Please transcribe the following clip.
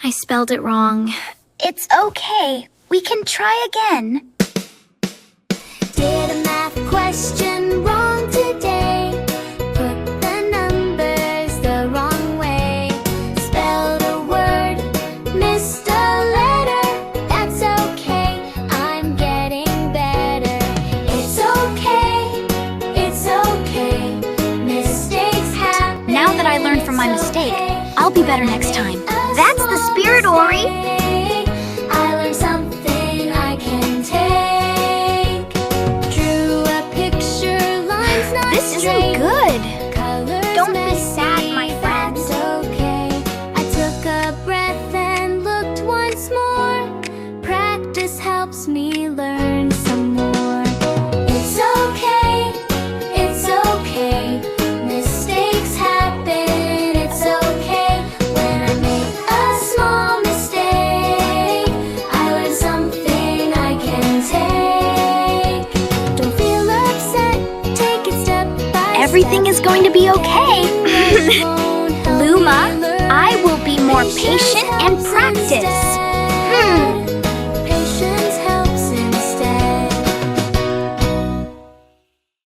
I spelled it wrong. It's okay. We can try again. Did a math question wrong today. Put the numbers the wrong way. Spelled a word, missed a letter. That's okay, I'm getting better. It's okay, it's okay. Mistakes happen. Now that I learned from my mistake, I'll be better next time. That's the spirit, Ori. I learned something I can take. Drew a picture, lines not This straight. isn't good. Colors Don't be messy, sad, my friend. that's okay. I took a breath and looked once more. Practice helps me learn some more. It's okay, it's okay. Mistakes happen, it's okay. When I make a small mistake, I learn something I can take. Don't feel upset, take it step by Everything step. is going to be okay. Won't help me Luma, learn. I will be more patient and practice.